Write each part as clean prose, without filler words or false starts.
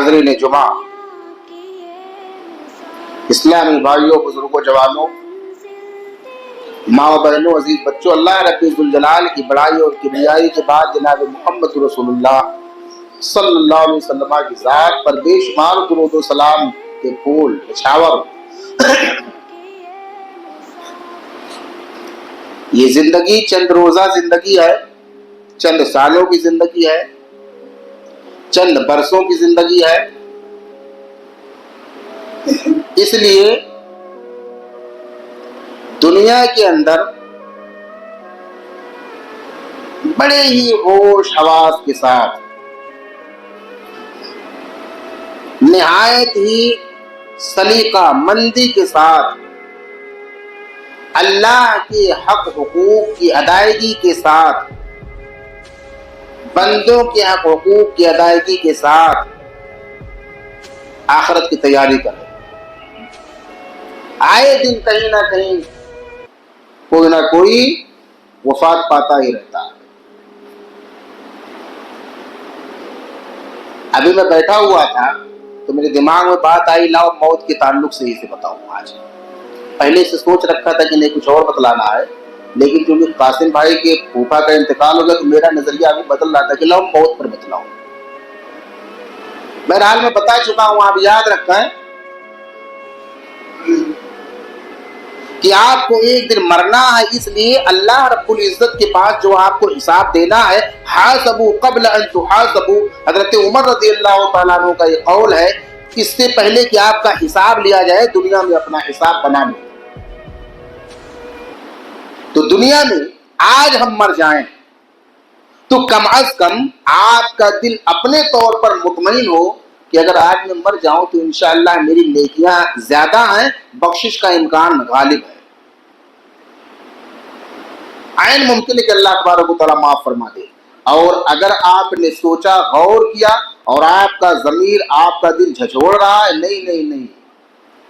حاضرین جمعہ، اسلامی بھائیوں، بزرگوں، جوانوں، ماں و بہنوں، عزیز بچوں، اللہ رب ذوالجلال کی بڑائی اور کبریائی کے بعد جناب محمد رسول اللہ صلی اللہ علیہ وسلم کی ذات پر بے شمار درود و سلام کے پھول نچھاور۔ یہ زندگی چند روزہ زندگی ہے، چند سالوں کی زندگی ہے، چند برسوں کی زندگی ہے۔ اس لیے دنیا کے اندر بڑے ہی ہوش حواس کے ساتھ، نہایت ہی سلیقہ مندی کے ساتھ، اللہ کے حق حقوق کی ادائیگی کے ساتھ، بندوں کے حق حقوق کی ادائیگی کے ساتھ آخرت کی تیاری کریں۔ آئے دن کہیں نہ کہیں کوئی نہ کوئی وفات پاتا ہی رہتا ہے۔ ابھی میں بیٹھا ہوا تھا تو میرے دماغ میں بات آئی، لاؤ موت کے تعلق سے اسے بتاؤں۔ آج پہلے سے سوچ رکھا تھا کہ نہیں کچھ اور بتلانا ہے، لیکن کیونکہ قاسم بھائی کے پھوپھا کا انتقال ہو گیا تو میرا نظریہ ابھی بدل رہا تھا کہ لاؤ موت پر بتلاؤں۔ بہرحال میں بتا چکا ہوں، آپ یاد رکھیں کہ آپ کو ایک دن مرنا ہے، اس لیے اللہ رب العزت کے پاس جو آپ کو حساب دینا ہے، حاسبوا قبل ان تحاسبوا، حضرت عمر رضی اللہ تعالیٰ عنہ کا یہ قول ہے، اس سے پہلے کہ آپ کا حساب لیا جائے دنیا میں اپنا حساب بنا لو۔ تو دنیا میں آج ہم مر جائیں تو کم از کم آپ کا دل اپنے طور پر مطمئن ہو کہ اگر آج میں مر جاؤں تو انشاءاللہ میری نیکیاں زیادہ ہیں، بخشش کا امکان غالب ہے، عین ممکن ہے کہ اللہ تبارک و تعالیٰ معاف فرما دے۔ اور اگر آپ نے سوچا، غور کیا اور آپ کا ضمیر، آپ کا دل جھنجھوڑ رہا ہے، نہیں نہیں نہیں،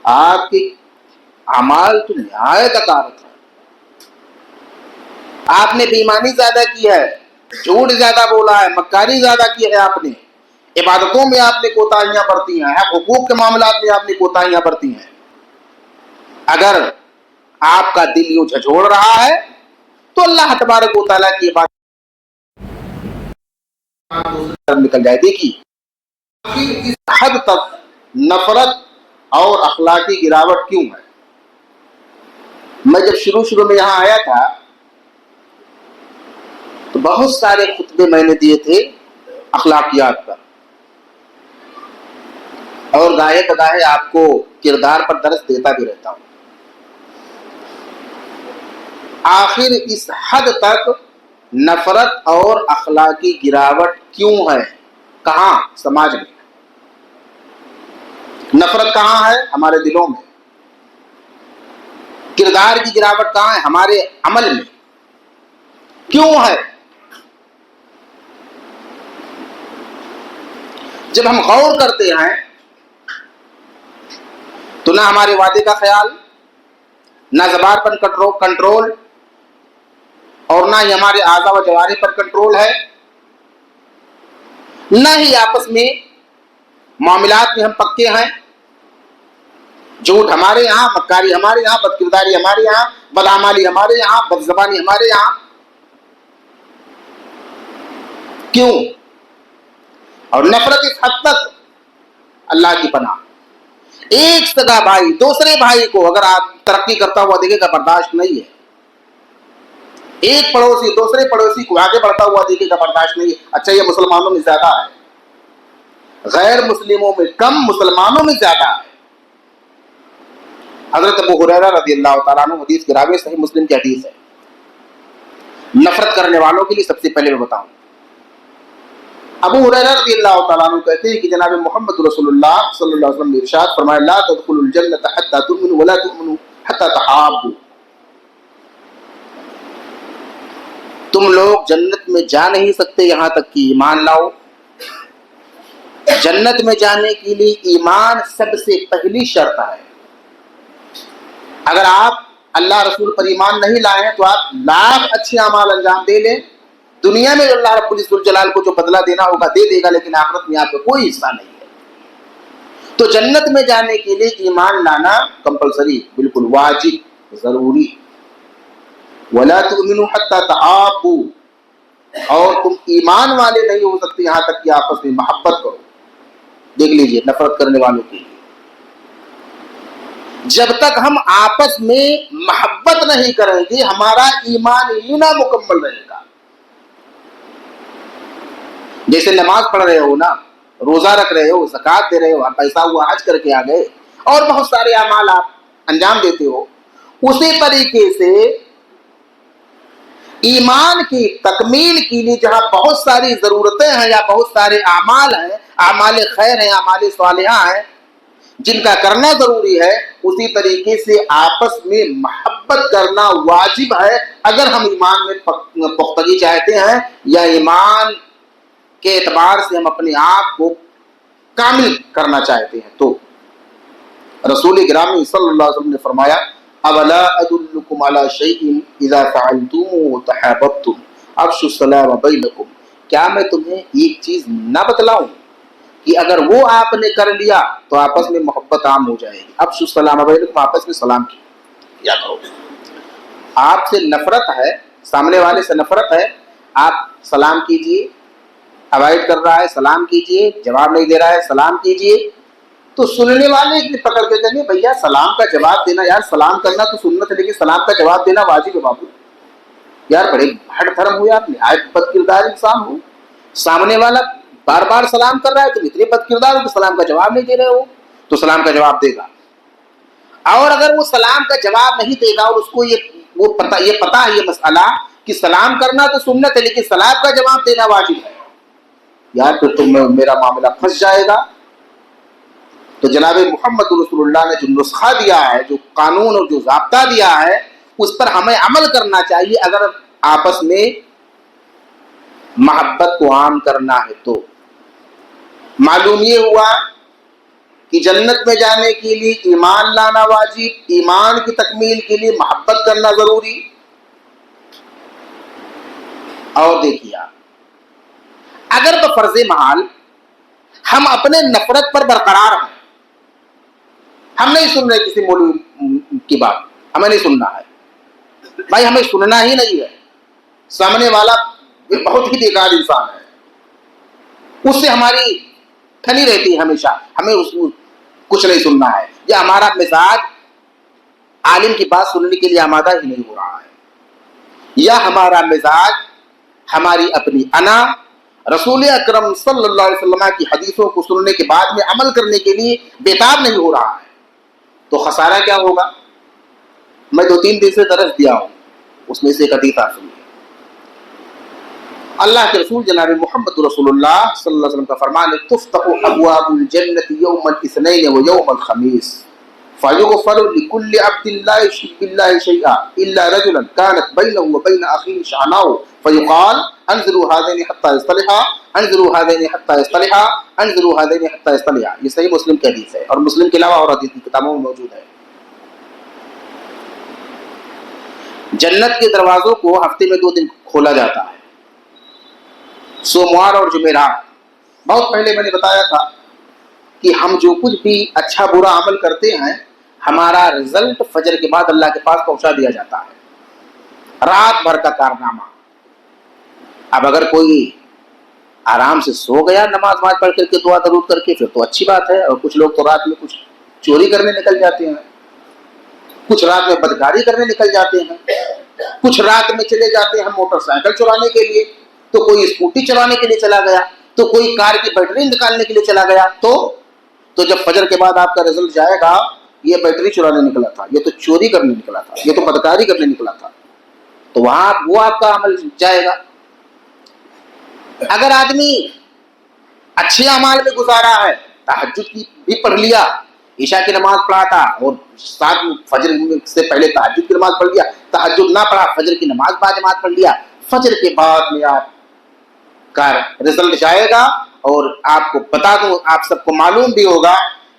آپ کے اعمال تو نہایت اکارت ہے، آپ نے بے ایمانی زیادہ کی ہے، جھوٹ زیادہ بولا ہے، مکاری زیادہ کی ہے، آپ نے عبادتوں میں آپ نے کوتاہیاں برتی ہیں، حق حقوق کے معاملات میں آپ نے کوتاہیاں برتی ہیں۔ اگر آپ کا دل یوں جھنجھوڑ رہا ہے تو اللہ تبارک و تعالیٰ کی بات نکل جائے۔ دیکھیے اس حد تک نفرت اور اخلاقی گراوٹ کیوں ہے؟ میں جب شروع میں یہاں آیا تھا تو بہت سارے خطبے میں نے دیے تھے اخلاقیات پر، اور گاہے بگاہے آپ کو کردار پر درس دیتا بھی رہتا ہوں۔ آخر اس حد تک نفرت اور اخلاقی گراوٹ کیوں ہے؟ کہاں؟ سماج میں۔ نفرت کہاں ہے؟ ہمارے دلوں میں۔ کردار کی گراوٹ کہاں ہے؟ ہمارے عمل میں۔ کیوں ہے؟ جب ہم غور کرتے ہیں تو نہ ہمارے وعدے کا خیال، نہ زبان پر کنٹرول، اور نہ ہی ہمارے اعضاء و جوارح پر کنٹرول ہے، نہ ہی آپس میں معاملات میں ہم پکے ہیں۔ جھوٹ ہمارے یہاں، مکاری ہمارے یہاں، بدکرداری ہمارے یہاں، بدعمالی ہمارے یہاں، بدزبانی ہمارے یہاں۔ کیوں؟ اور نفرت اس حد تک، اللہ کی پناہ، ایک سگا بھائی دوسرے بھائی کو اگر آپ ترقی کرتا ہوا دیکھے گا برداشت نہیں ہے، ایک پڑوسی دوسرے پڑوسی کو آگے بڑھتا ہوا دیکھے گا برداشت نہیں ہے۔ اچھا یہ مسلمانوں میں زیادہ ہے، غیر مسلموں میں کم، مسلمانوں میں زیادہ ہے۔ حضرت ابو ہریرہ رضی اللہ تعالیٰ عنہ، حدیث کی راوی، صحیح مسلم کی حدیث ہے۔ نفرت کرنے والوں کے لیے سب سے پہلے میں بتاؤں، ابو ہریرہ رضی اللہ تعالیٰ عنہ کہتے ہیں کہ جناب محمد رسول اللہ صلی اللہ علیہ وسلم نے ارشاد فرمایا، لا تدخلوا الجنة حتى تؤمنوا ولا تؤمنوا حتى تحابوا۔ تم لوگ جنت میں جا نہیں سکتے یہاں تک کہ ایمان لاؤ۔ جنت میں جانے کے لیے ایمان سب سے پہلی شرط ہے۔ اگر آپ اللہ رسول پر ایمان نہیں لائے ہیں تو آپ لاکھ اچھے اعمال انجام دے لیں، دنیا میں اللہ رب العزت کو جو بدلہ دینا ہوگا دے دے گا، لیکن آخرت میں آپ کا کوئی حصہ نہیں ہے۔ تو جنت میں جانے کے لیے ایمان لانا کمپلسری، بالکل واجب، ضروری. وَلَا تُؤْمِنُوا حَتَّى تَحَابُّوا، اور تم ایمان والے نہیں ہو سکتے یہاں تک کہ آپس میں محبت کرو. دیکھ لیجئے نفرت کرنے والوں کے لیے جب تک ہم آپس میں محبت نہیں کریں گے ہمارا ایمان ہی نہ مکمل رہے گا. جیسے نماز پڑھ رہے ہو نا، روزہ رکھ رہے ہو، زکوٰۃ دے رہے ہو، پیسہ ہوا حج کر کے آ گئے، اور بہت سارے اعمال آپ انجام دیتے ہو، اسی طریقے سے ایمان کی تکمیل کے لیے جہاں بہت ساری ضرورتیں ہیں یا بہت سارے اعمال ہیں، اعمال خیر ہیں، اعمال صالحہ ہیں جن کا کرنا ضروری ہے، اسی طریقے سے آپس میں محبت کرنا واجب ہے اگر ہم ایمان میں پختگی چاہتے ہیں یا ایمان کے اعتبار سے ہم اپنے آپ کو کامل کرنا چاہتے ہیں. تو رسول گرامی صلی اللہ علیہ وسلم نے فرمایا اولا ادلکم علی شیء اذا فعلتموه تحاببتم افشوا السلام بینکم، کیا میں تمہیں ایک چیز نہ بتلاؤں کہ اگر وہ آپ نے کر لیا تو آپس میں محبت عام ہو جائے گی. افشوا السلام بینکم، آپس میں سلام کیا کرو. آپ سے نفرت ہے، سامنے والے سے نفرت ہے، آپ سلام کیجئے، اوائڈ کر رہا ہے سلام کیجئے، جواب نہیں دے رہا ہے سلام کیجئے، تو سننے والے پکڑ کے کہیں گے بھیا سلام کا جواب دینا، یار سلام کرنا تو سنت ہے لیکن سلام کا جواب دینا واجب ہے بابو. یار بڑے ہٹ دھرم ہوئے آپ، نہایت بد کردار انسان ہو. سامنے والا بار بار سلام کر رہا ہے، تم اتنے بد کردار ہو کہ سلام کا جواب نہیں دے رہے ہو. تو سلام کا جواب دے گا، اور اگر وہ سلام کا جواب نہیں دے گا اور اس کو یہ پتا ہے یہ مسئلہ کہ سلام کرنا تو سنت ہے لیکن سلام کا جواب دینا واجب ہے، یار پھر تو میرا معاملہ پھنس جائے گا. تو جناب محمد رسول اللہ نے جو نسخہ دیا ہے، جو قانون اور جو ضابطہ دیا ہے، اس پر ہمیں عمل کرنا چاہیے اگر آپس میں محبت کو عام کرنا ہے. تو معلوم یہ ہوا کہ جنت میں جانے کے لیے ایمان لانا واجب، ایمان کی تکمیل کے لیے محبت کرنا ضروری. اور دیکھیے اگر بفرض محال ہم اپنے نفرت پر برقرار ہیں، ہم نہیں سن رہے کسی مولوی کی بات، ہمیں نہیں سننا ہے بھائی، ہمیں سننا ہی نہیں ہے، سامنے والا بہت ہی بیکار انسان ہے، اس سے ہماری کھلی رہتی ہے ہمیشہ، ہمیں اس کو کچھ نہیں سننا ہے، یا ہمارا مزاج عالم کی بات سننے کے لیے آمادہ ہی نہیں ہو رہا ہے، یا ہمارا مزاج ہماری اپنی انا رسول اکرم صلی اللہ علیہ وسلم کی حدیثوں کو سننے کے بعد میں عمل کرنے کے لیے بیتاب نہیں ہو رہا ہے. تو خسارہ کیا ہوگا؟ میں 2-3 دن سے درس دیا ہوں، اس میں سے ایک حدیث آپ سنیے. اللہ کے رسول جناب محمد رسول اللہ صلی اللہ علیہ وسلم کا فرمان ہے تفتح ابواب الجنت یوم الاثنین و یوم الخمیس فیغفر لكل عبد لا يشرك بالله شيئا الا رجلا كانت بينه وبين اخيه شعناء فيقال انظروا هذين حتى يصطلحا انظروا هذين حتى يصطلحا انظروا هذين حتى يصطلحا. یہ صحیح مسلم کی حدیث ہے اور مسلم کے علاوہ اور حدیث کی کتابوں میں موجود ہے. جنت کے دروازوں کو ہفتے میں 2 دن کھولا جاتا ہے، سوموار اور جمعرات. بہت پہلے میں نے بتایا تھا کہ ہم جو کچھ بھی اچھا برا عمل کرتے ہیں ہمارا رزلٹ فجر کے بعد اللہ کے پاس پہنچا دیا جاتا ہے، رات بھر کا کارنامہ. اب اگر کوئی آرام سے سو گیا نماز پڑھ کر کے دعا درود کر کے پھر تو اچھی بات ہے، اور کچھ لوگ تو رات میں کچھ چوری کرنے نکل جاتے ہیں، کچھ رات میں بدکاری کرنے نکل جاتے ہیں، کچھ رات میں چلے جاتے ہیں موٹر سائیکل چلانے کے لیے، تو کوئی اسکوٹی چلانے کے لیے چلا گیا، تو کوئی کار کی بیٹری نکالنے کے لیے چلا گیا. تو جب فجر کے بعد آپ کا رزلٹ جائے گا یہ بیٹری چرانے نکلا تھا، یہ تو چوری کرنے نکلا تھا، یہ تو بدکاری کرنے نکلا تھا، تو وہاں وہ آپ کا عمل جائے گا. اگر آدمی اچھے اعمال میں گزارا ہے، تہجد کی بھی پڑھ لیا، عشاء کی نماز پڑھا تھا اور ساتھ فجر سے پہلے تہجد کی نماز پڑھ لیا، تہجد نہ پڑھا فجر کی نماز باجماعت پڑھ لیا، فجر کے بعد میں آپ کا رزلٹ جائے گا. اور آپ کو بتا دوں، آپ سب کو معلوم بھی ہوگا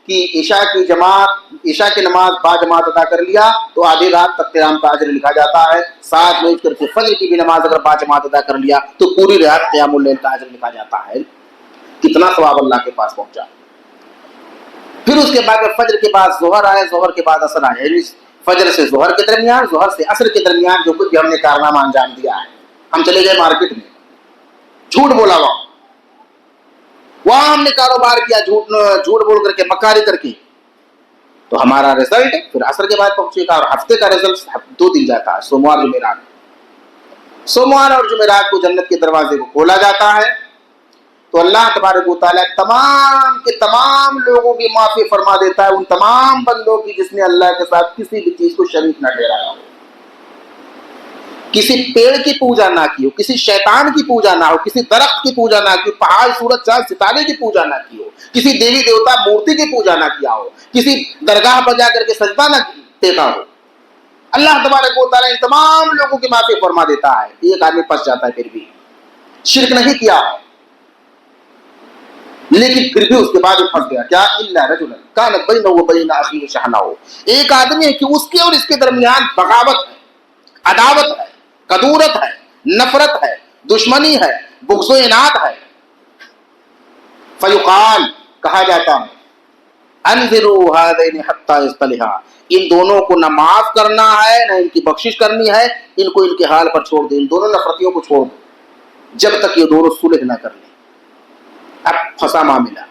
کہ عشاء کی نماز باجماعت ادا کر لیا تو آدھی رات تک قیام کا اجر لکھا جاتا ہے. 7 بج کر کے فجر کی بھی نماز اگر باجماعت ادا کر لیا تو پوری رات قیام اللیل کا اجر لکھا جاتا ہے. کتنا ثواب اللہ کے پاس پہنچا. پھر اس کے بعد فجر کے بعد ظہر آئے، ظہر کے بعد عصر آئے، یعنی فجر سے ظہر کے درمیان، ظہر سے عصر کے درمیان جو کچھ بھی ہم نے کارنامہ انجام دیا ہے، ہم چلے گئے مارکیٹ میں، جھوٹ بولا وہاں ہم نے کاروبار کیا جھوٹ بول کر کے، مکاری کر کے، تو ہمارا رزلٹ پھر عصر کے بعد پہنچے گا، اور ہفتے کا رزلٹ 2 دن جاتا ہے، سوموار جمعرات، سوموار اور جمعرات کو جنت کے دروازے کو کھولا جاتا ہے، تو اللہ تبارک و تعالیٰ تمام کے تمام لوگوں کی معافی فرما دیتا ہے، ان تمام بندوں کی جس نے اللہ کے ساتھ کسی بھی چیز کو شریک نہ ٹھہرایا ہو، کسی پیڑ کی پوجا نہ کی ہو، کسی شیطان کی پوجا نہ ہو، کسی درخت کی پوجا نہ کی ہو، پہاڑ سورج چاند ستارے کی پوجا نہ کی ہو، کسی دیوی دیوتا مورتی کی پوجا نہ کیا ہو، کسی درگاہ پر جا کر کے سجدہ نہ دیتا ہو، اللہ تبارک و تعالیٰ ان تمام لوگوں کی معافی فرما دیتا ہے۔ ایک آدمی پھنس جاتا ہے، پھر بھی شرک نہیں کیا لیکن پھر بھی اس کے بعد وہ پھنس گیا، کیا الا رجلا کانت بینہ و بین اخیہ شحناء، ایک آدمی ہے کہ اس کے اور اس کے درمیان بغاوت ہے، عداوت ہے، کدورت ہے، نفرت ہے، دشمنی ہے، بغض و عناد ہے، فیقال کہا جاتا ہے انظروا هذین حتی یصطلحا، ان دونوں کو نہ معاف کرنا ہے نہ ان کی بخشش کرنی ہے، ان کو ان کے حال پر چھوڑ دیں، ان دونوں نفرتیوں کو چھوڑ دو جب تک یہ دونوں صلح نہ کر لیں۔ اب پھنسا معاملہ،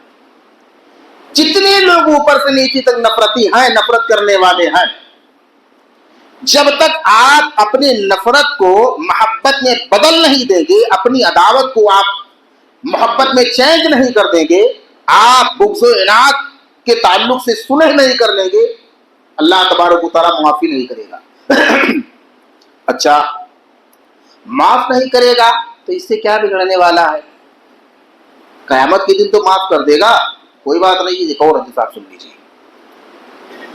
جتنے لوگ اوپر سے نیچے تک نفرتی ہیں، نفرت کرنے والے ہیں، جب تک آپ اپنی نفرت کو محبت میں بدل نہیں دیں گے، اپنی عداوت کو آپ محبت میں چینج نہیں کر دیں گے، آپ بغض و عناد کے تعلق سے صلح نہیں کر لیں گے، اللہ تبارک و تعالیٰ معافی نہیں کرے گا۔ اچھا، معاف نہیں کرے گا تو اس سے کیا بگڑنے والا ہے؟ قیامت کے دن تو معاف کر دے گا، کوئی بات نہیں۔ ایک اور حدیث آپ سن لیجیے،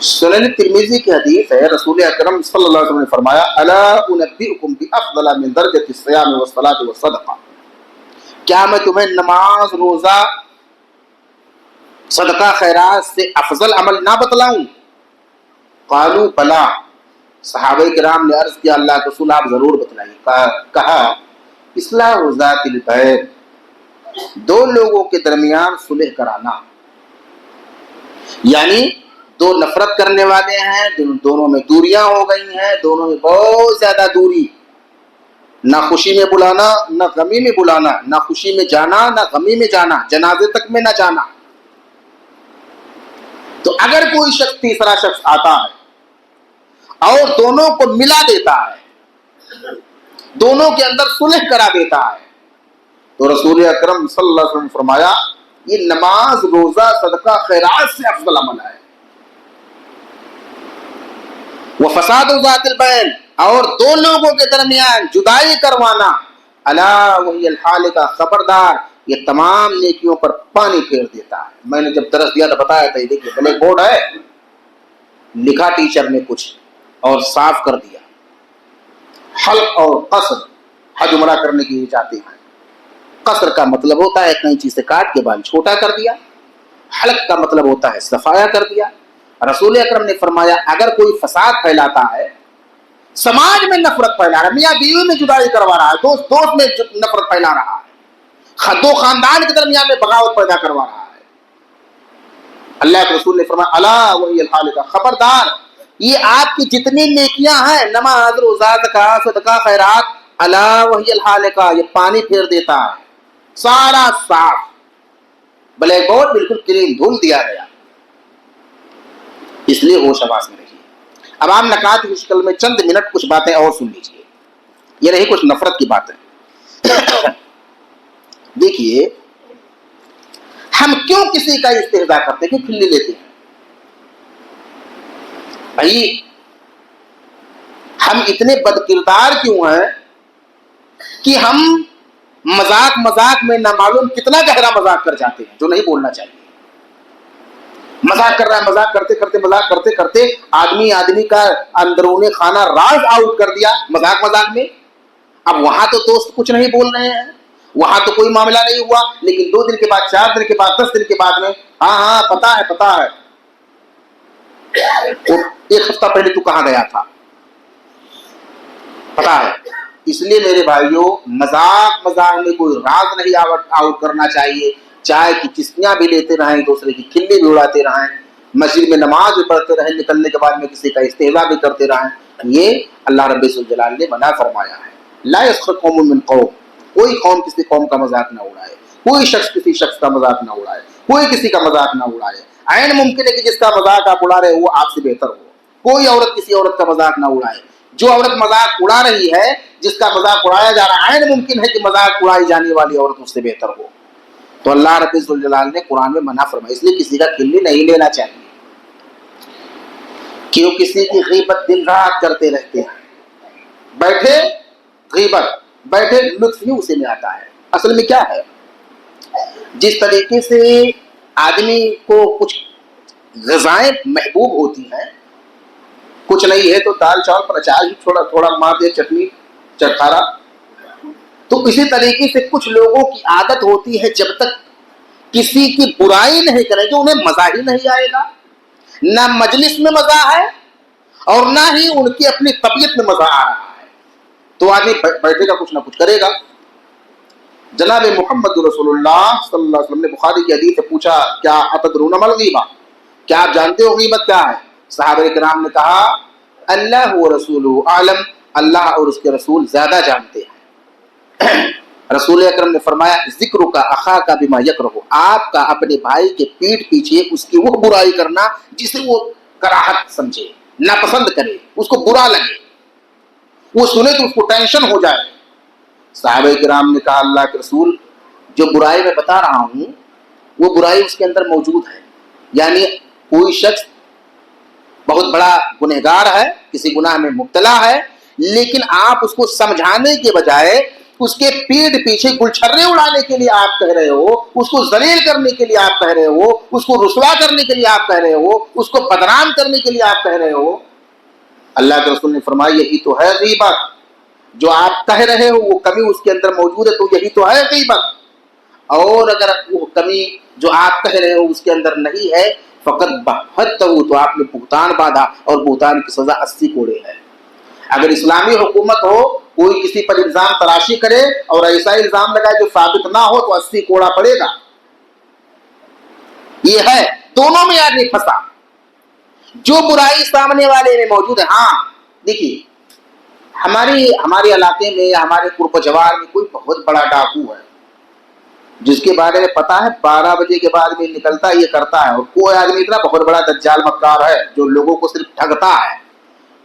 سنن ترمذی کی حدیث ہے، رسول اکرم صلی اللہ علیہ وسلم نے فرمایا الا انبئکم بافضل من درجۃ الصیام والصلاۃ والصدقہ، کیا میں تمہیں نماز، روزہ، صدقہ خیرات سے افضل عمل نہ بتلاؤں؟ قالوا بلا، صحابہ کرام نے عرض کیا اللہ کے رسول آپ ضرور بتلائیے۔ کہا اصلاح ذات البین، دو لوگوں کے درمیان صلح کرانا، یعنی دو نفرت کرنے والے ہیں، دونوں میں دوریاں ہو گئی ہیں، دونوں میں بہت زیادہ دوری، نہ خوشی میں بلانا نہ غمی میں بلانا، نہ خوشی میں جانا نہ غمی میں جانا، جنازے تک میں نہ جانا، تو اگر کوئی شخص تیسرا شخص آتا ہے اور دونوں کو ملا دیتا ہے، دونوں کے اندر صلح کرا دیتا ہے، تو رسول اکرم صلی اللہ علیہ وسلم نے فرمایا یہ نماز، روزہ، صدقہ خیرات سے افضل عمل ہے۔ وفساد ذات البین، اور دو لوگوں کے درمیان جدائی کروانا، الا وہی الحالقہ، خبردار یہ تمام نیکیوں پر پانی پھیر دیتا ہے۔ میں نے جب درس دیا تو بتایا تھا، یہ دیکھیے بلیک بورڈ ہے، لکھا ٹیچر نے کچھ اور صاف کر دیا، حلق اور قصر، حج عمرہ کرنے کے لیے جاتے ہیں، قصر کا مطلب ہوتا ہے قینچی سے کاٹ کے بال چھوٹا کر دیا، حلق کا مطلب ہوتا ہے صفایا کر دیا۔ رسول اکرم نے فرمایا اگر کوئی فساد پھیلاتا ہے، سماج میں نفرت پھیلا رہا ہے، میاں بیوی میں جدائی کروا رہا ہے، دوست دوست میں نفرت پھیلا رہا ہے، دو خاندان کے درمیان میں بغاوت پیدا کروا رہا ہے، اللہ کے رسول نے فرمایا الا وہی الحالقہ، خبردار یہ آپ کی جتنی نیکیاں ہیں، نماز، روزہ، زکوٰۃ، صدقہ خیرات، الا وہی الحالقہ، یہ پانی پھیر دیتا ہے، سارا صاف، بلیک بورڈ بالکل کلین، دھل دیا گیا۔ اس لیے ہوش حواس میں رہیے۔ اب آپ نکات کی شکل میں چند منٹ کچھ باتیں اور سن لیجیے، یہ رہی کچھ نفرت کی باتیں۔ دیکھیے ہم کیوں کسی کا استہزاء کرتے ہیں، کیوں کھلی لیتے ہیں؟ بھائی ہم اتنے بد کردار کیوں ہیں کہ ہم مذاق میں نہ معلوم کتنا گہرا مذاق کر جاتے ہیں جو نہیں بولنا چاہیے۔ مذاق کر رہا ہے، مذاق کرتے کرتے آدمی کا اندرون خانہ راز آؤٹ کر دیا مذاق میں۔ اب وہاں تو دوست کچھ نہیں بول رہے ہیں، وہاں تو کوئی معاملہ نہیں ہوا، لیکن 2 دن کے بعد، 4 دن کے بعد، 10 دن کے بعد میں ہاں پتا ہے ایک ہفتہ پہلے تو کہاں گیا تھا، پتا ہے۔ اس لیے میرے بھائیوں مذاق میں کوئی راز نہیں آؤٹ کرنا چاہیے، چائے کی چسکیاں بھی لیتے رہیں، دوسرے کی کھلی بھی اڑاتے رہیں، مسجد میں نماز بھی پڑھتے رہیں, نکلنے کے بعد میں کسی کا استہزاء بھی کرتے رہیں, یہ اللہ رب الجلال نے منع فرمایا ہے. لا یسخر قوم من قوم, کوئی قوم کسی قوم کا مذاق نہ اڑائے, کوئی شخص کسی شخص کا مذاق نہ اڑائے, کوئی کسی کا مذاق نہ اڑائے. عین ممکن ہے کہ جس کا مذاق آپ اڑا رہے ہو وہ آپ سے بہتر ہو. کوئی عورت کسی عورت کا مذاق نہ اڑائے. جو عورت مذاق اڑا رہی ہے, جس کا مذاق اڑایا جا رہا ہے, عین ممکن ہے کہ مذاق اڑائی جانے والی عورت اس سے بہتر ہو. تو اللہ رب الجلال نے قرآن میں منع فرمایا. اس لیے کسی کا کھلی نہیں لینا چاہیے کہ وہ کسی کی غیبت دن رات کرتے رہتے ہیں. بیٹھے غیبت, بیٹھے لطف ہی اسی میں آتا ہے. اصل میں کیا ہے, جس طریقے سے آدمی کو کچھ غذائیں محبوب ہوتی ہیں, کچھ نہیں ہے تو دال چاول پر اچار ہی تھوڑا تھوڑا مار دے, چٹنی چٹکارا, تو اسی طریقے سے کچھ لوگوں کی عادت ہوتی ہے جب تک کسی کی برائی نہیں کرے گی انہیں مزہ ہی نہیں آئے گا. نہ مجلس میں مزہ ہے اور نہ ہی ان کی اپنی طبیعت میں مزہ آ رہا ہے, تو آدمی بیٹھے گا کچھ نہ کچھ کرے گا. جناب محمد رسول اللہ صلی اللہ علیہ وسلم نے بخاری کی حدیث سے پوچھا, کیا اتدرون ما الغیبہ, کیا آپ جانتے ہو غیبت کیا ہے؟ صحابہ کرام نے کہا اللہ و رسولہ اعلم, اللہ اور اس کے رسول زیادہ جانتے ہیں. رسول اکرم نے فرمایا ذکر کا اخا کا بما یکرہ, آپ کا اپنے بھائی کے پیٹھ پیچھے اس کی وہ برائی کرنا جسے وہ کراہت سمجھے, ناپسند کرے, اس کو برا لگے, وہ سنے تو اس کو ٹینشن ہو جائے. صحابہ کرام نے کہا اللہ کے رسول, جو برائی میں بتا رہا ہوں وہ برائی اس کے اندر موجود ہے. یعنی کوئی شخص بہت بڑا گنہگار ہے, کسی گناہ میں مبتلا ہے, لیکن آپ اس کو سمجھانے کے بجائے اس کے پیٹھ پیچھے گلچھرے اڑانے کے لیے آپ کہہ رہے ہو, اس کو ذلیل کرنے کے لیے آپ کہہ رہے ہو, اس کو رسوا کرنے کے لیے آپ کہہ رہے ہو, اس کو بدنام کرنے کے لیے آپ کہہ رہے ہو. اللہ کے رسول نے فرمایا یہی تو ہے غیبت. جو آپ کہہ رہے ہو وہ کمی اس کے اندر موجود ہے, تو یہی تو ہے غیبت. اور اگر وہ کمی جو آپ کہہ رہے ہو اس کے اندر نہیں ہے, فقط بہت تو آپ نے بہتان باندھا, اور بہتان کی سزا 80 کوڑے ہے. اگر اسلامی حکومت ہو, کوئی کسی پر الزام تراشی کرے اور ایسا الزام لگائے جو ثابت نہ ہو تو 80 کوڑا پڑے گا. یہ ہے, دونوں میں آدمی پھنسا. جو برائی سامنے والے میں موجود ہے, ہاں دیکھیے ہمارے علاقے میں یا ہمارے قرب و جوار میں کوئی بہت بڑا ڈاکو ہے جس کے بارے میں پتا ہے 12 بجے کے بعد میں نکلتا ہے, یہ کرتا ہے. اور کوئی آدمی اتنا بہت بڑا دجال مکار ہے جو لوگوں کو صرف ٹھگتا ہے.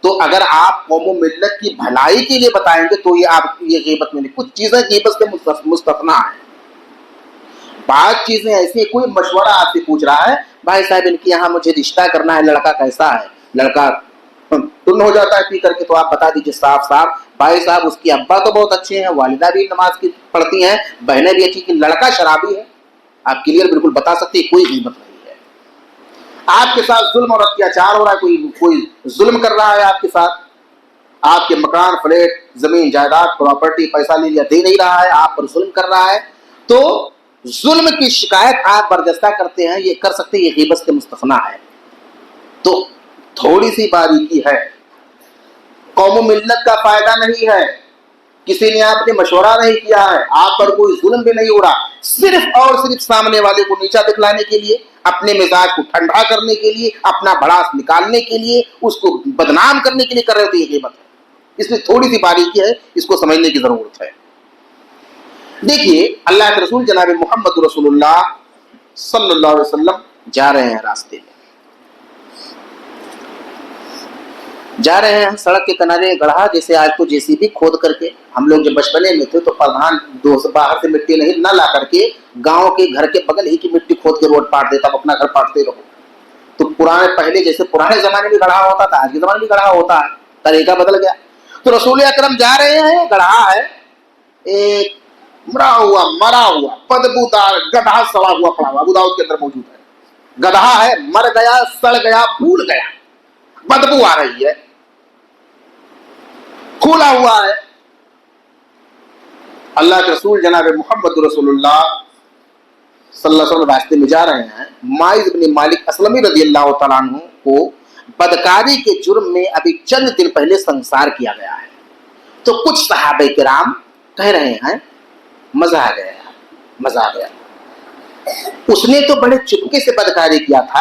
تو اگر آپ قوم و ملت کی بھلائی کے لیے بتائیں گے تو یہ آپ یہ غیبت میں نہیں. کچھ چیزیں غیبت سے مستثنا ہیں. بعض چیزیں ایسی, کوئی مشورہ آپ سے پوچھ رہا ہے, بھائی صاحب ان کے یہاں مجھے رشتہ کرنا ہے, لڑکا کیسا ہے, لڑکا تم ہو جاتا ہے پی کر کے, تو آپ بتا دیجیے صاف صاف بھائی صاحب اس کی ابا تو بہت اچھے ہیں, والدہ بھی نماز کی پڑھتی ہیں, بہنیں بھی اچھی, لڑکا شرابی ہے. آپ کلیئر بالکل بتا سکتے ہیں کوئی غیبت نہیں ہے. آپ کے ساتھ ظلم اور اتیاچار ہو رہا ہے, کوئی ظلم کر رہا ہے آپ کے ساتھ, آپ کے مکان فلیٹ زمین جائیداد پراپرٹی پیسہ لے لیا دے نہیں رہا ہے, آپ پر ظلم کر رہا ہے, تو ظلم کی شکایت آپ برجستہ کرتے ہیں, یہ کر سکتے ہیں, یہ غیبت سے مستثنا ہے. تو تھوڑی سی باریکی ہے, قوم و ملت کا فائدہ نہیں ہے, کسی نے آپ نے مشورہ نہیں کیا ہے, آپ پر کوئی ظلم بھی نہیں ہو رہا, صرف اور صرف سامنے والے کو نیچا دکھلانے کے لیے, اپنے مزاج کو ٹھنڈا کرنے کے لیے, اپنا بڑاس نکالنے کے لیے, اس کو بدنام کرنے کے لیے کر رہے تھے. یہ غیبت ہے. اس میں تھوڑی سی باریکی ہے, اس کو سمجھنے کی ضرورت ہے. دیکھیے اللہ کے رسول جناب محمد رسول اللہ صلی اللہ علیہ وسلم جا رہے ہیں, راستے میں جا رہے ہیں, سڑک کے کنارے گڑھا, جیسے آج تو JCB کھود کر کے, ہم لوگ جب بچپنے میں تھے تو پردھان باہر سے مٹی نہیں نہ لا کر کے گاؤں کے گھر کے بغل ہی کی مٹی کھود کے روڈ پاٹ دیتا, اپنا گھر پاٹتے رہو. تو پہلے جیسے پرانے زمانے میں گڑھا ہوتا تھا, آج کے زمانے میں گڑھا ہوتا ہے, طریقہ بدل گیا. تو رسول اکرم جا رہے ہیں, گڑھا ہے, ایک مرا ہوا بدبودار گدھا سڑا ہوا پڑا ہوا, ابو داؤد کے اندر موجود ہے. گدھا ہے, مر گیا, سڑ گیا, پھول گیا, بدبو آ رہی ہے, کھولا ہوا ہے. اللہ کے رسول جناب محمد رسول اللہ صلی اللہ علیہ وسلم راستے میں جا رہے ہیں. ماعز بن مالک اسلمی رضی اللہ تعالیٰ عنہ کو بدکاری کے جرم میں ابھی چند دن پہلے سنسار کیا گیا ہے. تو کچھ صحابہ کرام کہہ رہے ہیں مزہ آ گیا, مزہ آ گیا. اس نے تو بڑے چپکے سے بدکاری کیا تھا,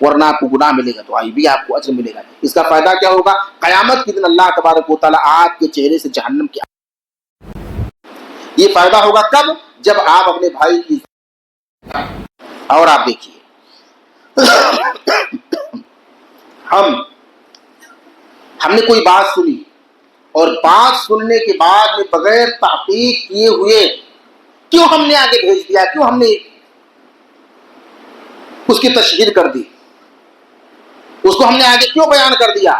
ورنہ آپ کو گناہ ملے گا تو آئی بھی آپ کو اجر ملے گا. اس کا فائدہ کیا ہوگا؟ قیامت کے دن اللہ تبارک و تعالیٰ آپ کے چہرے سے جہنم کی یہ فائدہ ہوگا کب؟ جب آپ اپنے بھائی کی. اور آپ دیکھیے ہم نے کوئی بات سنی اور بات سننے کے بعد میں بغیر تحقیق کیے ہوئے کیوں ہم نے آگے بھیج دیا؟ کیوں ہم نے اس کی تشہیر کر دی؟ اس کو ہم نے آگے کیوں بیان کر دیا؟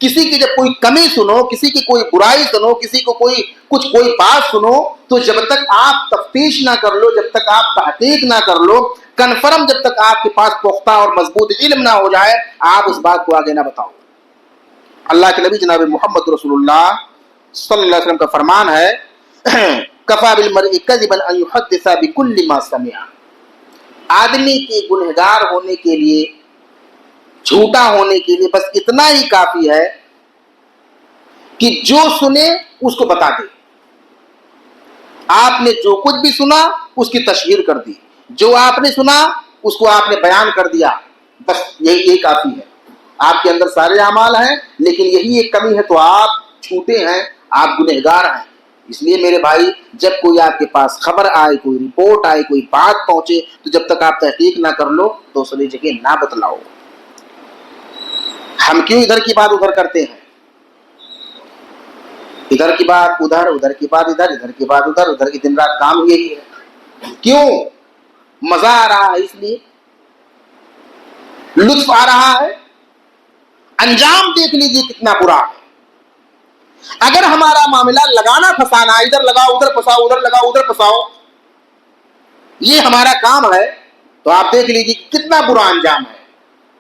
کسی کی جب کوئی کمی سنو، کسی کی کوئی برائی سنو، کسی کو کوئی بات سنو، تو جب تک آپ تفتیش نہ کر لو، جب تک آپ تحقیق نہ کر لو، کنفرم جب تک آپ کے پاس پختہ اور مضبوط علم نہ ہو جائے، آپ اس بات کو آگے نہ بتاؤ. اللہ کے نبی جناب محمد رسول اللہ صلی اللہ علیہ وسلم کا فرمان ہے کفا بالمرء کذبا ان يحدث بكل ما سمع. آدمی کے گنہگار ہونے کے لیے، جھوٹا ہونے کے لیے بس اتنا ہی کافی ہے کہ جو سنے اس کو بتا دے. آپ نے جو کچھ بھی سنا اس کی تشہیر کر دی، جو آپ نے سنا اس کو آپ نے بیان کر دیا، بس یہی کافی ہے. آپ کے اندر سارے اعمال ہیں لیکن یہی ایک کمی ہے تو آپ چھوٹے ہیں، آپ گنہگار ہیں. اس لیے میرے بھائی، جب کوئی آپ کے پاس خبر آئے، کوئی رپورٹ آئے، کوئی بات پہنچے، تو جب تک آپ تحقیق نہ کر لو دوسری جگہ نہ بتلاؤ. ہم کیوں ادھر کی بات ادھر کرتے ہیں؟ ادھر کی بات ادھر، ادھر کی بات ادھر، ادھر کی بات ادھر، ادھر کی دن رات کام یہی ہے. کیوں؟ مزہ آ رہا ہے، اس لیے لطف آ رہا ہے. انجام دیکھ لیجیے کتنا برا ہے. اگر ہمارا معاملہ لگانا پھنسانا، ادھر لگاؤ ادھر پھنساؤ، ادھر لگاؤ ادھر پھنساؤ، یہ ہمارا کام ہے، تو آپ دیکھ لیجیے کتنا برا انجام ہے.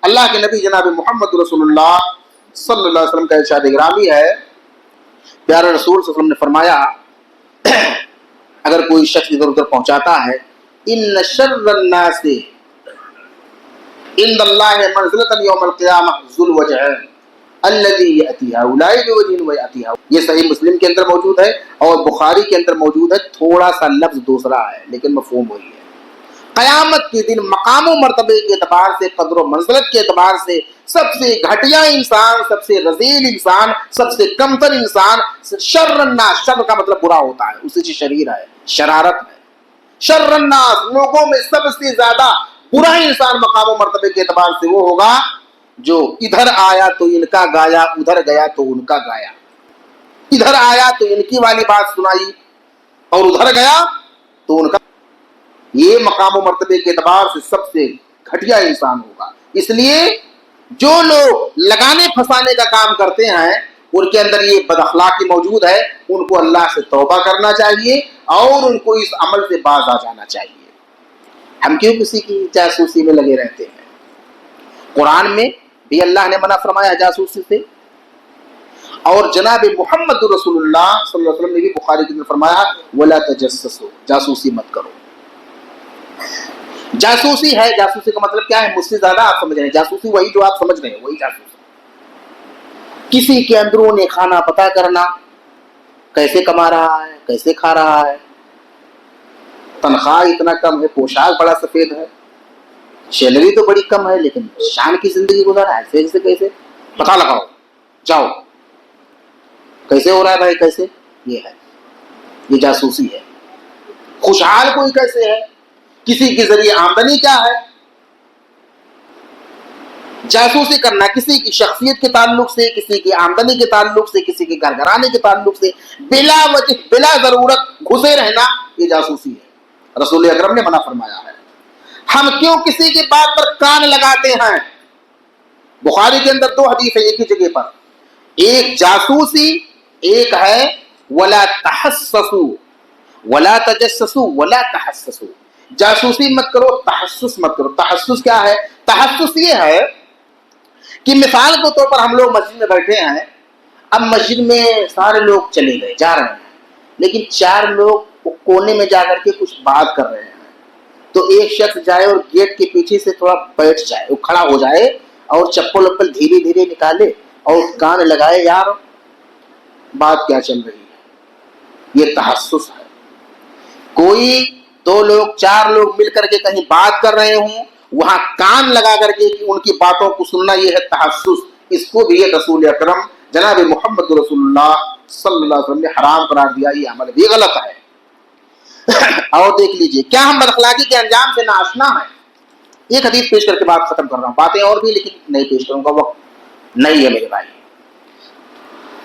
اللہ کے نبی جناب محمد رسول اللہ صلی اللہ علیہ وسلم کا ارشاد گرامی ہے، پیارے رسول صلی اللہ علیہ وسلم نے فرمایا اگر کوئی شخص ادھر ادھر پہنچاتا ہے، ان شر الناس عند اللہ منزلۃ یوم القیامہ ذو الوجہین الذی یأتی ہؤلاء بوجہ ویأتی ہؤلاء. یہ صحیح مسلم کے اندر موجود ہے اور بخاری کے اندر موجود ہے. تھوڑا سا لفظ دوسرا ہے لیکن مفہوم وہی ہے. قیامت کے دن مقام و مرتبے کے اعتبار سے، قدر و منزلت کے اعتبار سے سب سے گھٹیا انسان، سب سے رذیل انسان، سب سے کمتر انسان، شر الناس، شر کا مطلب برا ہوتا ہے، اسی سے شریر ہے، شرارت ہے. شر الناس، لوگوں میں سب سے زیادہ برا انسان مقام و مرتبے کے اعتبار سے وہ ہوگا جو ادھر آیا تو ان کا گایا، ادھر گیا تو ان کا گایا. ادھر آیا تو ان کی والی بات سنائی اور ادھر گیا تو ان کا. یہ مقام و مرتبے کے اعتبار سے سب سے گھٹیا انسان ہوگا. اس لیے جو لوگ لگانے پھنسانے کا کام کرتے ہیں ان کے اندر یہ بد اخلاقی موجود ہے، ان کو اللہ سے توبہ کرنا چاہیے اور ان کو اس عمل سے باز آ جانا چاہیے. ہم کیوں کسی کی جاسوسی میں لگے رہتے ہیں؟ قرآن میں بھی اللہ نے منع فرمایا جاسوسی سے، اور جناب محمد رسول اللہ صلی اللہ علیہ وسلم نے بھی بخاری کے اندر فرمایا وَلَا تَجَسَّسُوا، جاسوسی مت کرو. جاسوسی ہے، جاسوسی کا مطلب کیا ہے؟ مجھ سے زیادہ آپ سمجھ رہے ہیں. جاسوسی وہی جو آپ سمجھ رہے ہیں، وہی جاسوسی. کسی کے اندرون کھانا پتہ کرنا، کیسے کما رہا ہے، کیسے کھا رہا ہے، تنخواہ اتنا کم ہے، پوشاک بڑا سفید ہے، سیلری تو بڑی کم ہے لیکن شان کی زندگی گزارا ہے، ایسے کیسے؟ پتہ لگاؤ، جاؤ کیسے ہو رہا ہے بھائی، کیسے؟ یہ ہے، یہ جاسوسی ہے. خوشحال کوئی کیسے ہے، کسی کے ذریعے آمدنی کیا ہے. جاسوسی کرنا کسی کی شخصیت کے تعلق سے، کسی کی آمدنی کے تعلق سے، کسی کے گھر گھرانے کے تعلق سے بلا وجہ بلا ضرورت گھسے رہنا، یہ جاسوسی ہے. رسول اکرم نے منع فرمایا ہے. ہم کیوں کسی کی بات پر کان لگاتے ہیں؟ بخاری کے اندر 2 حدیث ہے ایک ہی جگہ پر. ایک جاسوسی، ایک ہے ولا تحسسوا ولا تجسسوا ولا تحسسوا. جاسوسی مت کرو، تحسس مت کرو. تحسس کیا ہے؟ تحسس یہ ہے کہ مثال کے طور پر ہم لوگ مسجد میں بیٹھے ہیں، اب مسجد میں سارے لوگ چلے گئے، جا رہے ہیں، لیکن 4 لوگ کونے میں جا کر کے کچھ بات کر رہے ہیں. تو ایک شخص جائے اور گیٹ کے پیچھے سے تھوڑا بیٹھ جائے، وہ کھڑا ہو جائے اور چپل وپل دھیرے دھیرے نکالے اور کان لگائے، یار بات کیا چل رہی ہے. یہ تحسس ہے. کوئی 2 لوگ 4 لوگ مل کر کے کہیں بات کر رہے ہوں، وہاں کان لگا کر کے ان کی باتوں کو سننا یہ ہے تحسس، اس کو بھی رسول اکرم جناب محمد رسول اللہ صلی اللہ علیہ وسلم نے حرام قرار دیا، یہ عمل بھی غلط ہے۔ اور دیکھ لیجئے کیا ہم بد اخلاقی کے انجام سے ناآشنا ہیں؟ ایک حدیث پیش کر کے بات ختم کر رہا ہوں، باتیں اور بھی لیکن نہیں پیش کروں گا، وقت نہیں ہے میرے بھائی۔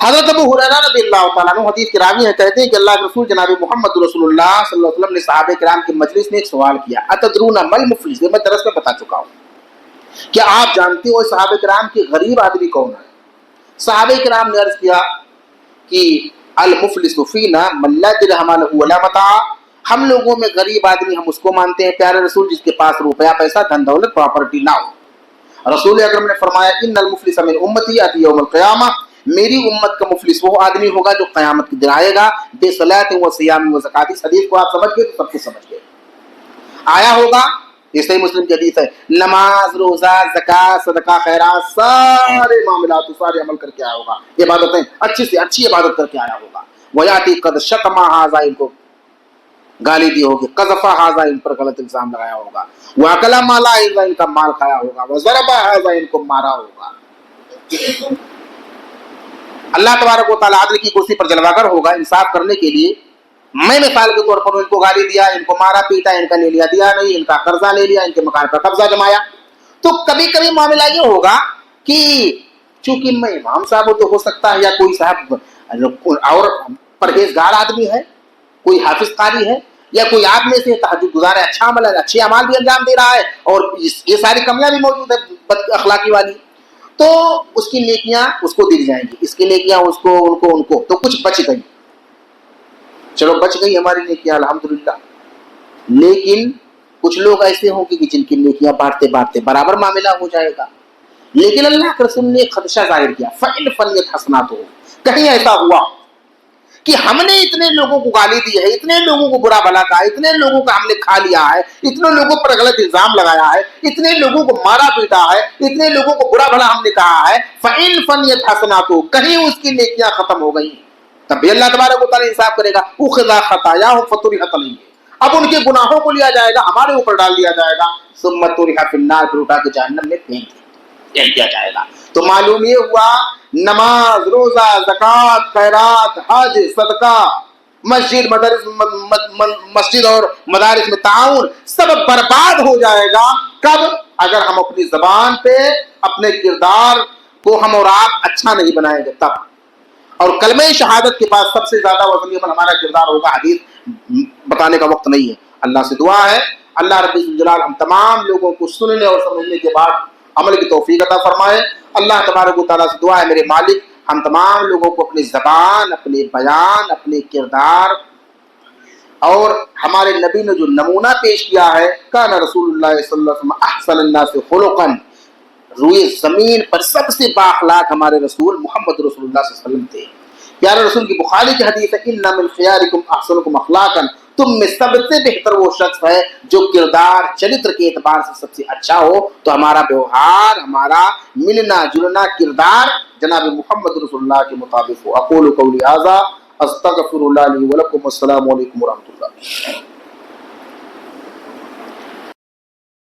حضرت ابو ہریرہ رضی اللہ تعالیٰ عنہ حدیث کے راوی ہیں، کہتے ہیں کہ اللہ کے رسول جناب محمد رسول اللہ صلی اللہ علیہ وسلم نے صحابہ کرام کی مجلس میں ایک سوال کیا، اتدرون مل مفلس، یہ میں درس میں بتا چکا ہوں، کیا آپ جانتے ہو صحابہ کرام کے غریب آدمی کون ہے؟ صحابہ کرام نے عرض کیا کہ المفلس فینا من لا درہم لہ ولا متاع، ہم لوگوں میں غریب آدمی ہم اس کو مانتے ہیں پیارے رسول جس کے پاس روپیہ پیسہ دھن دولت پراپرٹی نہ ہو۔ رسول اکرم نے فرمایا ان المفلس من امتی یاتی یوم القیامہ، میری امت کا مفلس وہ آدمی ہوگا جو قیامت کے دن آئے گا بے صلاۃ و صیام و زکات۔ اس حدیث کو آپ سمجھ گئے تو سب کچھ سمجھ گئے۔ آیا ہوگا یہ صحیح مسلم کی حدیث ہے، نماز روزہ زکات صدقہ خیرات سارے معاملات سارے عمل کر کے آیا ہوگا، عبادتیں اچھی سے اچھی عبادت کر کے آیا ہوگا۔ ویاتی قد شتم ھذا، ان کو گالی دی ہوگی، قذف ھذا، ان پر غلط الزام لگایا ہوگا، واکل مال ھذا، ان کا مال کھایا ہوگا، وضرب ھذا، ان کو مارا ہوگا۔ اللہ تبارک و تعالیٰ عدل کی کرسی پر جلوہ گر ہوگا انصاف کرنے کے لیے۔ میں مثال کے طور پر ان کو گالی دیا، ان کو مارا پیٹا، ان کا لے لیا دیا نہیں، ان کا قرضہ لے لیا، ان کے مکان پر قبضہ جمایا، تو کبھی کبھی معاملہ یہ ہوگا کہ چونکہ میں امام صاحب تو ہو سکتا ہے یا کوئی صاحب اور پرہیزگار آدمی ہے، کوئی حافظ قاری ہے، یا کوئی آپ میں سے تہجد گزار ہے، اچھا عمل ہے، اچھے اعمال بھی انجام دے رہا ہے، اور یہ ساری کمیاں بھی موجود ہے بد اخلاقی والی، تو اس کی نیکیاں اس کو دی جائیں گی، اس کی نیکیاں اس کو ان کو تو کچھ بچ گئی، چلو بچ گئی ہماری نیکیاں الحمدللہ۔ لیکن کچھ لوگ ایسے ہوں گے کہ جن کی نیکیاں بانٹتے بانٹتے برابر معاملہ ہو جائے گا۔ لیکن اللہ کے رسول نے خدشہ ظاہر کیا فَإِنْ فَنِيَتْ حَسَنَاتُهُ، کہیں ایسا ہوا کہ ہم نے اتنے لوگوں کو گالی دی ہے، اتنے لوگوں کو برا بھلا کہا، اتنے لوگوں کا ہم نے کھا لیا ہے، اتنے لوگوں پر غلط الزام لگایا ہے، اتنے لوگوں کو مارا پیٹا ہے، اتنے لوگوں کو برا بھلا ہم نے کہا ہے، فَإِنْ فَنِيَتْ حَسَنَاتُهُ، کہیں اس کی نیکیاں ختم ہو گئی تب بھی اللہ تبارک و تعالیٰ انصاف کرے گا، اُخِذَ خَطَايَاهُمْ فَطُرِحَتْ عَلَيْهِ، اب ان کے گناہوں کو لیا جائے گا، ہمارے اوپر ڈال دیا جائے گا، ثُمَّ طُرِحَ فِي النَّارِ، پھر اٹھا کے جہنم میں پھینک دیا جائے گا۔ تو معلوم یہ ہوا نماز روزہ زکات خیرات حج صدقہ مسجد اور مدارس میں تعاون سب برباد ہو جائے گا، کب؟ اگر ہم اپنی زبان پہ اپنے کردار کو ہم اور آپ اچھا نہیں بنائیں گے تب۔ اور کلمہ شہادت کے بعد سب سے زیادہ وزنی عمل ہمارا کردار ہوگا، حدیث بتانے کا وقت نہیں ہے۔ اللہ سے دعا ہے اللہ رب الجلال ہم تمام لوگوں کو سننے اور سمجھنے کے بعد عمل کی توفیق عطا فرمائے۔ اللہ تبارک و تعالیٰ سے دعا ہے میرے مالک ہم تمام لوگوں کو اپنی زبان، اپنے بیان، اپنے کردار اور ہمارے نبی نے جو نمونہ پیش کیا ہے، کان رسول اللہ صلی اللہ علیہ وسلم احسن الناس خلقا، روئے زمین پر سب سے با اخلاق ہمارے رسول محمد رسول اللہ صلی اللہ علیہ وسلم تھے۔ پیارے رسول کی بخاری کی حدیث ہے ان من خیارکم احسنکم اخلاقا، تم میں سب سے بہتر وہ شخص ہے جو کردار چرتر کے اعتبار سے سب سے اچھا ہو۔ تو ہمارا ویوہار، ہمارا ملنا جلنا کردار جناب محمد رسول اللہ کے مطابق ہو۔ اقول قولی ھذا استغفر اللہ لی ولکم، السلام علیکم ورحمۃ اللہ۔